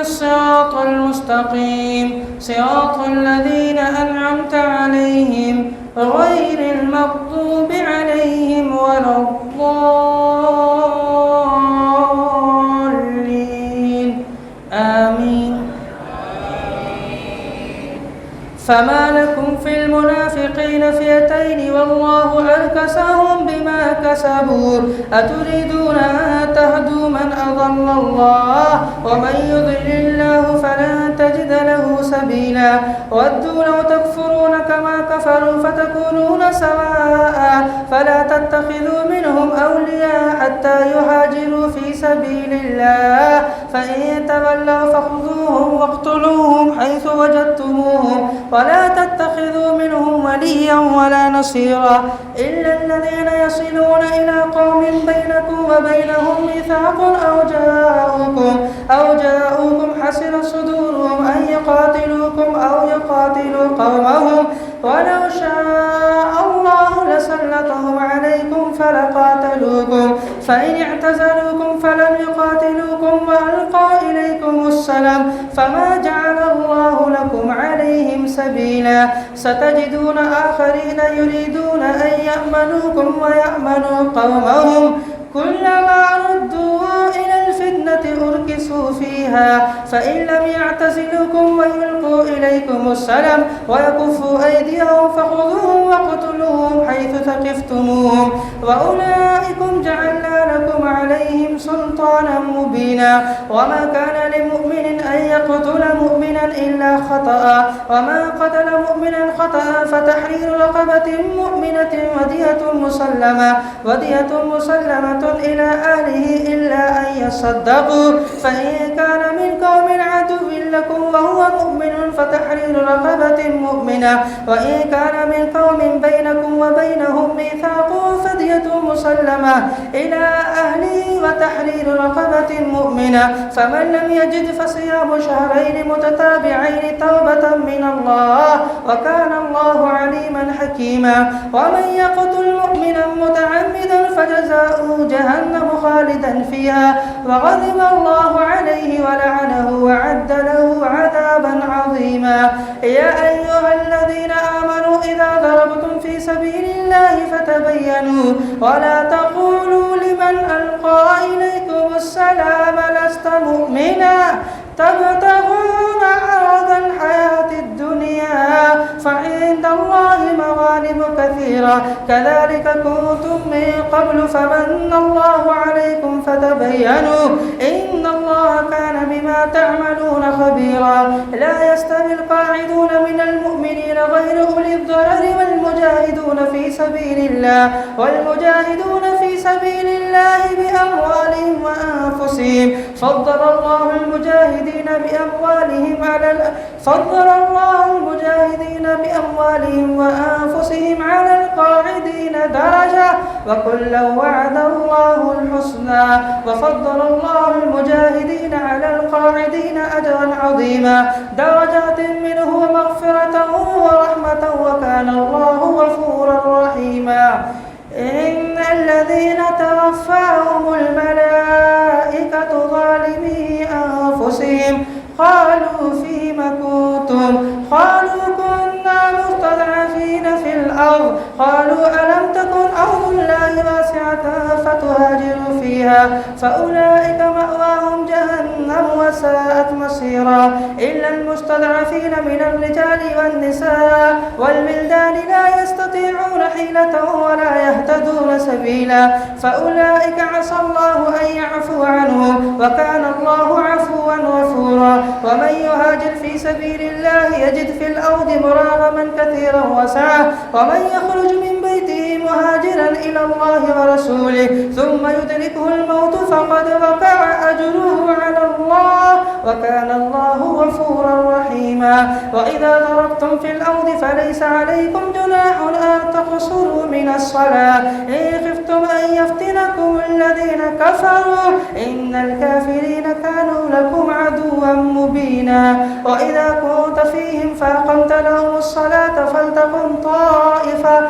الصراط المستقيم صراط الذين أنعمت عليهم غير المغضوب عليهم ولا الضالين آمين. فما لكم في المنافقين فئتين والله أركسهم بما كسبوا أتريدون أن تهدوا من أضل الله ومن يضلل الله فلن تجد له سبيلا ودوا لو تكفرون كما كفروا فتكونون سواء فلا تتخذوا منهم أولياء حتى يهاجروا في سبيل الله فإن تولوا فخذوهم واقتلوهم حيث وجدتموهم ولا تتخذوا منهم وليا ولا نصيرا إلا الذين يصلون إلى قوم بينكم وبينهم ميثاق أو جاءوكم حسن صدورهم أن يقاتلوكم أو يقاتلوا قومهم ولو شاء الله لسلطهم عليكم فلقاتلوكم فإن اعتزلوكم فلم يقاتلوكم وألقوا إليكم السلام فما جعل الله لكم عليهم سبيلا ستجدون آخرين يريدون أن يأمنوكم ويأمنوا قومهم كلما ردوا إلى الفتنة أركسوا فيها فإن لم يعتزلوكم ويلقوا إليكم السلام ويكفوا أيديهم فخذوهم واقتلوهم حيث ثقفتموهم وأولئكم جعلنا لكم عليهم سلطانا مبينا وما كان لمؤمن أن يقتل مؤمنا إلا خطأ وما قتل مؤمنا خطأ فتحرير رقبة مؤمنة ودية مسلمة إلى أهله إلا أن يصدقوا فإن كان من قوم عدو لكم وهو مؤمن فتحرير رقبة مؤمنة وإن كان من قوم بينكم وبينهم ميثاق فدية مسلمة إلى أهله وتحرير رقبة مؤمنة فمن لم يجد فصيام شهرين متتابعين توبة من الله وكان الله عليما حكيما ومن يقتل مؤمنا متعمدا فجزاؤه جهنم خالدا فيها وغضب الله عليه ولعنه وعد له عذابا عظيما يا أيها الذين آمنوا إذا ضربتم في سبيل الله فتبينوا ولا تقولوا لمن ألقى إليكم السلام لست مؤمنا تبتغون عرض الحياة الدنيا فعند الله مغانم كثيرة كذلك كنتم من قبل فمن الله عليكم فتبينوا إن الله كان بما تعملون خبيرا لا يستوي القاعدون من المؤمنين غير أولي الضرر والمجاهدون في سبيل الله بأموالهم وأنفسهم فضل الله المجاهدين بأموالهم وأنفسهم على القاعدين درجة وكلا وعد الله الحسنى وفضل الله المجاهدين على القاعدين أجرا عظيما درجات منه ومغفرة ورحمة وكان الله غفورا رحيما إن الذين توفاهم الملائكة ظالمي أنفسهم قالوا فيم كنتم قالوا كنا مستضعفين في الأرض قالوا ألم تكن أرض الله واسعة فتهاجروا فيها فأولئك مأواهم جهنم وساءت مصيرا إلا المستضعفين من الرجال والنساء والولدان لا يستطيعون حيلة ولا يهتدون سبيلا فأولئك عسى الله أن يعفو عنهم وكان الله عفوا غفورا ومن يهاجر في سبيل الله يجد في الأرض مراغما كثيرا وسعة ومن يخرج من بيته مهاجرا إلى الله ورسوله ثم يدركه الموت فقد وقع أجره على الله وكان الله غفورا رحيما وإذا ضربتم في الأرض فليس عليكم جناح أن تقصروا من الصلاة إن خفتم أن يفتنكم الذين كفروا إن الكافرين كانوا لكم عدوا مبينا وإذا كنت فيهم فأقمت لهم الصلاة فلتقم طائفة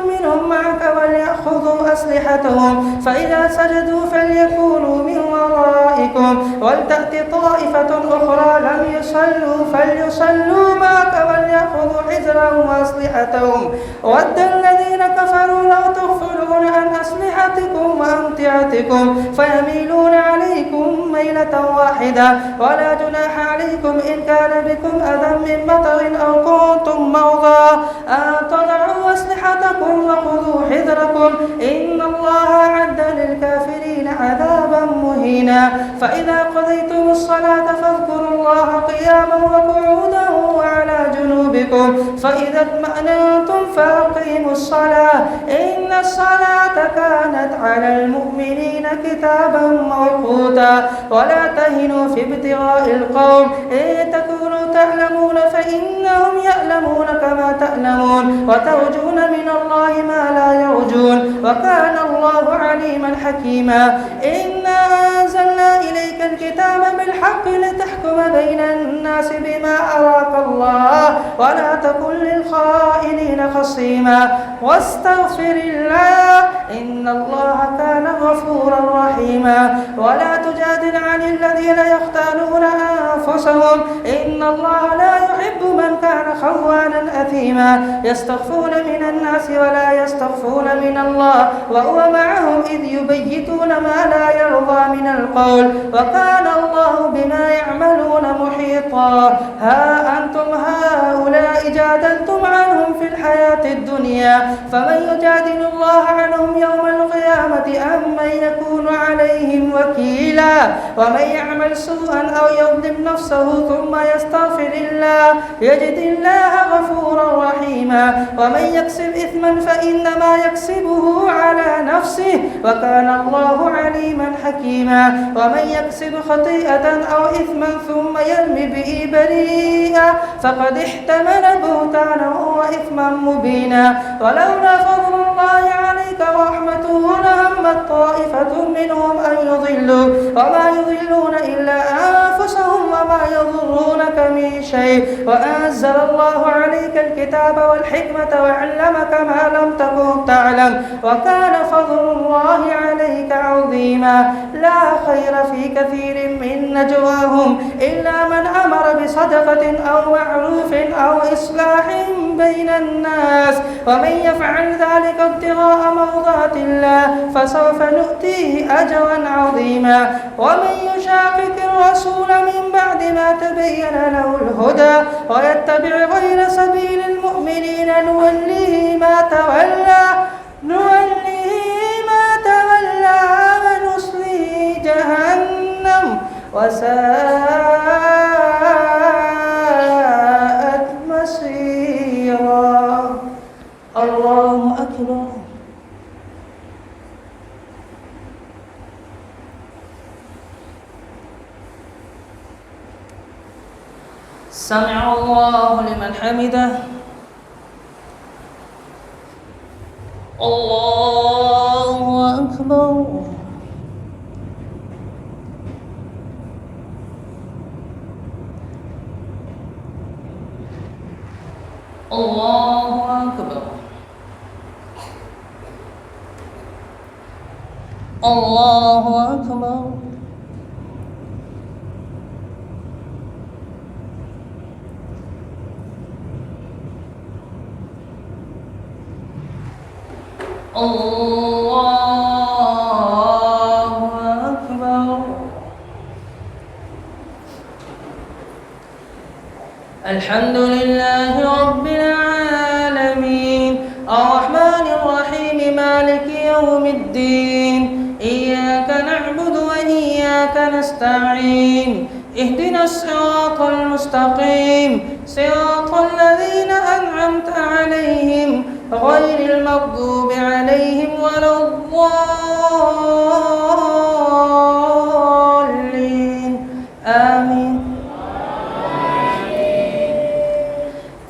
منهم معك وليأخذوا أسلحتهم فإذا سجدوا فليكونوا من ورائكم ربكم ولتأت طائفة أخرى لم يصلوا فليصلوا معك وليأخذوا حذرهم وأسلحتهم ود الذين كفروا لو تغفلون عن أسلحتكم وأمتعتكم فيميلون عليكم ميلة واحدة ولا جناح عليكم إن كان بكم أذى من مطر أو كنتم مرضى أن تضعوا أسلحتكم وخذوا حذركم إن الله أعد للكافرين عذابا مهينا فإذا قضيتم الصلاة فاذكروا الله قياما وقعودا وعلى جنوبكم فإذا اطمأننتم فأقيموا الصلاة إن الصلاة كانت على المؤمنين كتابا موقوتا ولا تهنوا في ابتغاء القوم إن تكونوا تعلمون فإنهم يعلمون كما تعلمون وترجون من الله ما لا يرجون وكان الله عليما حكيما إنا أنزلنا إليك الكتاب بالحق لتحكم بين الناس بما أراك الله ولا تكن للخائنين خصيما واستغفر الله إن الله كان غفورا رحيما ولا تجادل عن الذين يختانون أنفسهم إن الله لا يحب من كان خوانا أثيما يستخفون من الناس ولا يستخفون من الله وهو معهم إذ يبيتون ما لا يرضى من القول وكان الله بما يعملون محيطا ها أنتم هؤلاء جادلتم عنهم في الحياة الدنيا فمن يجادل الله عنهم يوم القيامة أم من يكون عليهم وكيلا ومن يعمل سوءا أو يظلم نفسه ثم يستغفر الله يجد الله غفورا رحيما ومن يكسب إثما فإنما يكسبه على نفسه وكان الله عليما حكيما ومن يكسب خطيئة أو إثما ثم يرمي به بريئا فقد احتمل بهتانا وإثما مبينا ولولا فضل الله عليك ورحمته لهمت طائفة منهم أن يضلوا وما يضلون إلا أنفسهم وما يضرونك من شيء وأنزل الله عليك الكتاب والحكمة وعلمك ما لم تكن تعلم وكان فضل الله عليك عظيما لا خير في كثير من نجواهم إلا من أمر بصدقة أو معروف أو إصلاح بين الناس ومن يفعل ذلك ابتغاء مرضات الله فسوف نؤتيه أجرا عظيما ومن يشاقق الرسول من بعد ما تبين له الهدى ويتبع غير سبيل المؤمنين نوله ما تولى ونصليه جهنم وساءت مصيرا الله أكبر سمع الله لمن حمده الله أكبر الله أكبر الله أكبر الله أكبر الحمد لله رب العالمين الرحمن الرحيم مالك يوم الدين إياك نعبد وإياك نستعين اهدنا الصراط المستقيم صراط الذين أنعمت عليهم غير المغضوب عليهم ولا الضالين آمين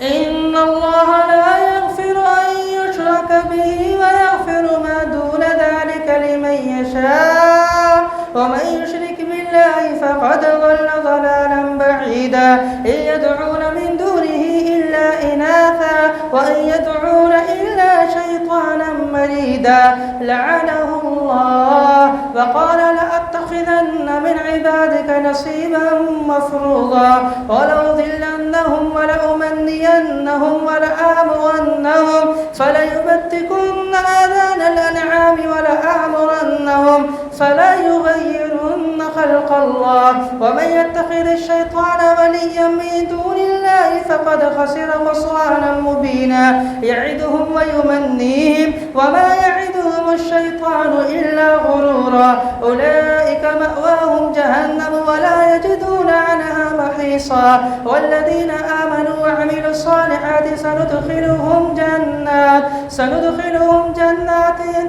إن الله لا يغفر أن يشرك به ويغفر ما دون ذلك لمن يشاء ومن يشرك بالله فقد ضل ضلالا بعيدا إن يدعون من دونه إلا إناثا وإن يدعون إلا شيطانا مريدا لعنه الله وقال لأتخذن لنتخذن من عبادك نصيبا مفروضا ولأضلنهم ولأمنينهم ولآمرنهم فليبتكن آذان الأنعام ولآمرنهم فلا يغيرن خلق الله ومن يتخذ الشيطان وليا من دون الله فقد خسر خسرانا مبينا يعدهم ويمنيهم وما يعدهم الشيطان إلا غرورا أولئك مأواهم جهنم ولا يجدون عنها محيصا والذين آمنوا وعملوا الصالحات سندخلهم جنات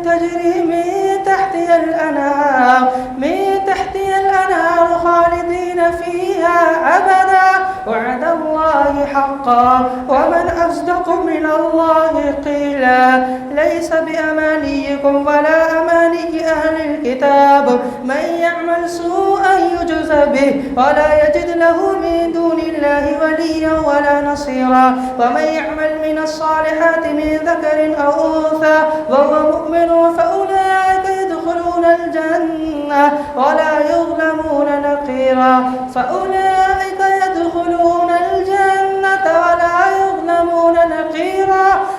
تجري من تحتها الأنهار خالدين فيها أبدا وعد الله حقا ومن أصدق من الله قيلا ليس بأمانيكم ولا أماني أهل الكتاب من يعمل سوءا يجز به ولا يجد له من دون الله وليا ولا نصيرا ومن يعمل من الصالحات من ذكر أو أنثى وهو مؤمن فأولئك يدخلون الجنة ولا يظلمون نقيرا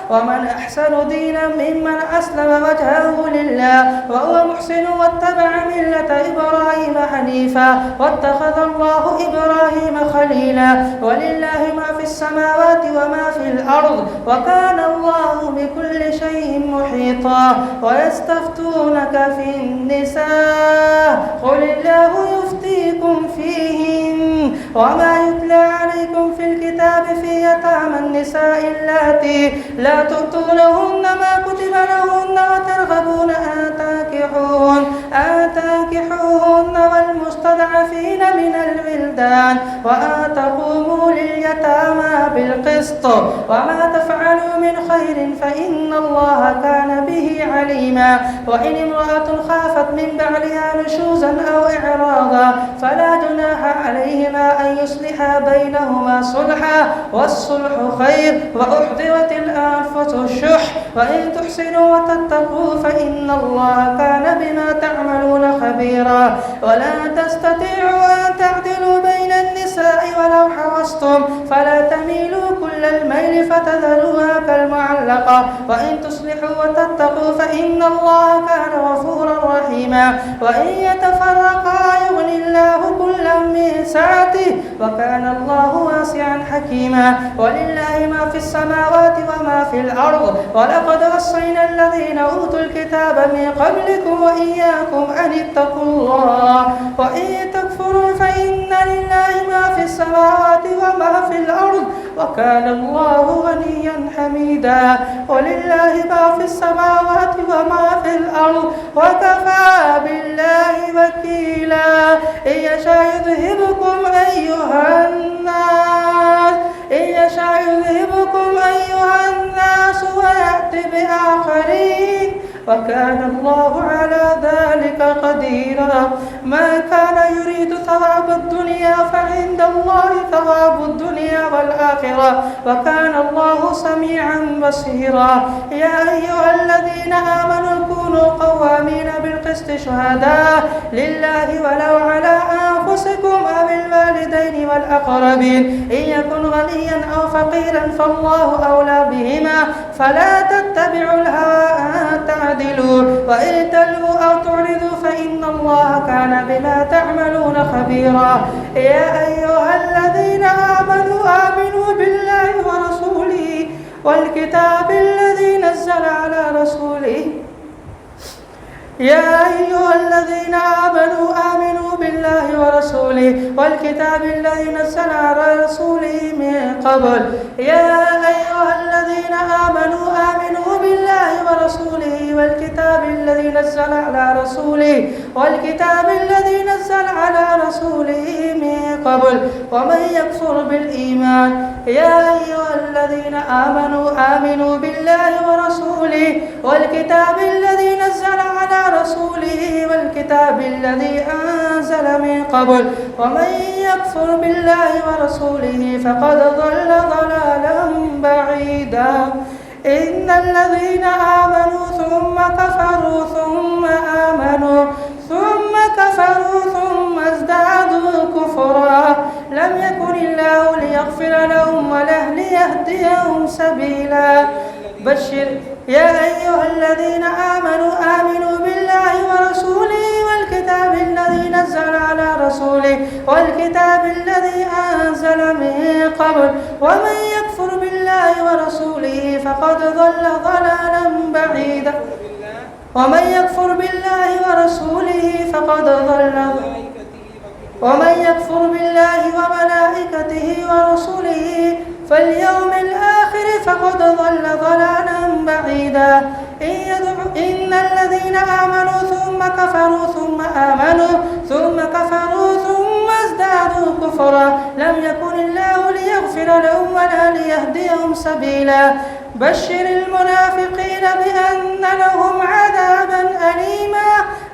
ومن أحسن دينا ممن أسلم وجهه لله وهو محسن واتبع ملة إبراهيم حنيفا واتخذ الله إبراهيم خليلا ولله ما في السماوات وما في الأرض وكان الله بكل شيء محيطا ويستفتونك في النساء قل الله يفتيكم فيهن وما يتلى عليكم في الكتاب في يتامى النساء اللاتي لا تؤتونهن ما كتب لهن وترغبون أن تنكحوهن والمستضعفين من الولدان وأن تقوموا لليتامى بالقسط وما تفعلوا من خير فإن الله كان به عليما وإن امرأة خافت من بعلها نشوزا أو إعراضا فلا جناح عليهما أن يصلحا بينهما صلحا والصلح خير وأحضرت الأنفس الشح وإن تحسنوا وتتقوا فإن الله كان بما تعملون خبيرا ولا تستطيعوا أن تعدلوا بين النساء ولو حرصتم فلا تميلوا كل الميل فتذروها كالمعلقة وإن تصلحوا وتتقوا فإن الله كان غفورا رحيما وإن يتفرقا يغني الله كلا من سعته وكان الله واسعا حكيما ولله ما في السماوات وما في الأرض ولقد وصينا الذين أوتوا الكتاب من قبلكم وإياكم أن اتقوا الله وإن تكفروا فإن لله ما في السماوات وما في الأرض وكان الله غنيا حميدا ولله ما في السماوات وما في الأرض وكفى بالله وكيلا إن يشاء يذهبكم أيها الناس ويأتي بآخرين وكان الله على ذلك قديرا ما كان يريد ثواب الدنيا فعند الله ثواب الدنيا والآخرة وكان الله سميعا بصيرا يا أيها الذين آمنوا كونوا قوامين بالقسط شهداء لله ولو على أنفسكم أو الوالدين والأقربين إن يكن غنيا أو فقيرا فالله أولى بهما فلا تتبعوا الهوى أن تعدلوا وإن تلووا أو تعرضوا فإن الله كان بما تعملون خبيرا يا أيها الذين آمنوا بالله ورسوله والكتاب الذي نزل على رسوله يا أيها الذين آمنوا بالله ورسوله والكتاب الذي نزل على رسوله من قبل يا أيها الذين آمنوا بالله ورسوله والكتاب الذي نزل على رسوله من قبل ومن يكفر بالإيمان يا أيها الذين آمنوا بالله ورسوله والكتاب الذي نزل على رسوله والكتاب الذي أنزل من قبل ومن يكفر بالله ورسوله فقد ضل ضلالا بعيدا إن الذين آمنوا ثم كفروا ثم كفروا ثم ازدادوا كفرا لم يكن الله ليغفر لهم ولا ليهديهم سبيلا. بشر يا أيها الذين آمنوا بالله ورسوله والكتاب الذي نزل على رسوله والكتاب الذي أنزل من قبل ومن يكفر بالله ورسوله فقد ضل ضلالا بعيدا. ومن يكفر بالله ورسوله وملائكته ورسله فاليوم الآخر فقد ضل ضلالا بعيدا. إن الذين آمنوا ثم كفروا ثم ازدادوا كفرا لم يكن الله ليغفر لهم ولا ليهديهم سبيلا. بشر المنافقين بأن لهم عذابا أليما.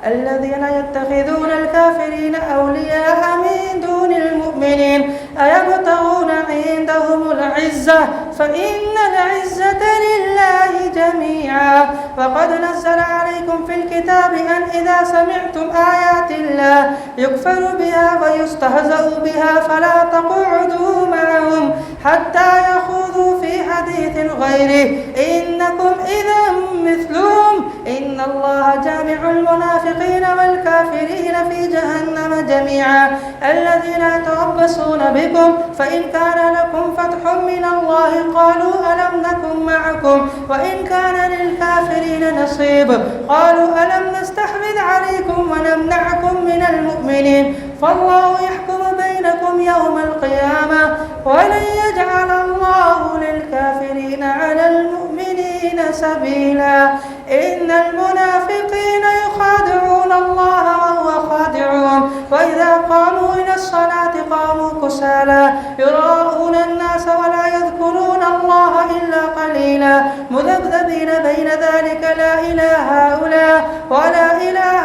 الذين يتخذون الكافرين أولياء من دون المؤمنين أيبتغون عندهم العزة فإن العزة لله جميعا. وقد نزل عليكم في الكتاب أن إذا سمعتم آيات الله يكفر بها ويستهزأ بها فلا تقعدوا معهم حتى يخوضوا في حديث غيره إنكم إذا مثلهم إن الله جامع المنافقين والكافرين في جهنم جميعا. الذين يتربصون بكم فإن كان لكم فتح من الله قالوا ألم نكن معكم وإن كان للكافرين نصيب قالوا ألم نستحوذ عليكم ونمنعكم من المؤمنين فالله يحكم بينكم يوم القيامة ولن يجعل الله للكافرين على المؤمنين سبيلا. إن المنافقين يخادعون الله وهو خادعهم وإذا قاموا إلى الصلاة قاموا كسالى يراءون الناس ولا يذكرون الله إلا قليلا مذبذبين بين ذلك لا إله هؤلاء ولا إله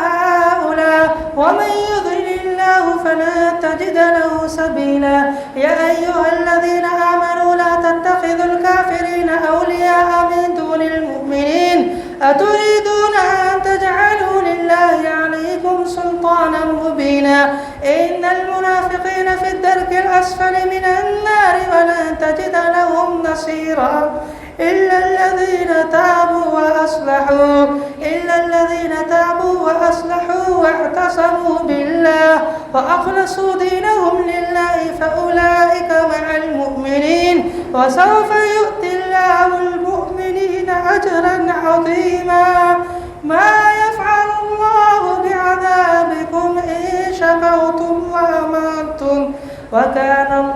هؤلاء ومن يضلل الله فلا تجد له سبيلا. يا أيها الذين آمنوا لا تتخذوا الكافرين أولياء من دون المؤمنين أتريدون أن تجعلوا لله عليكم سلطانا مبينا. إن المنافقين في الدرك الأسفل من النار ولن تجد لهم نصيرا إلا الذين تابوا وأصلحوا واعتصموا بالله وأخلصوا دينهم لله فأولئك مع المؤمنين وسوف يؤتي الله المؤمنين أجرا عظيما. ما يفعل الله بعذابكم إن شكرتم وآمنتم وكان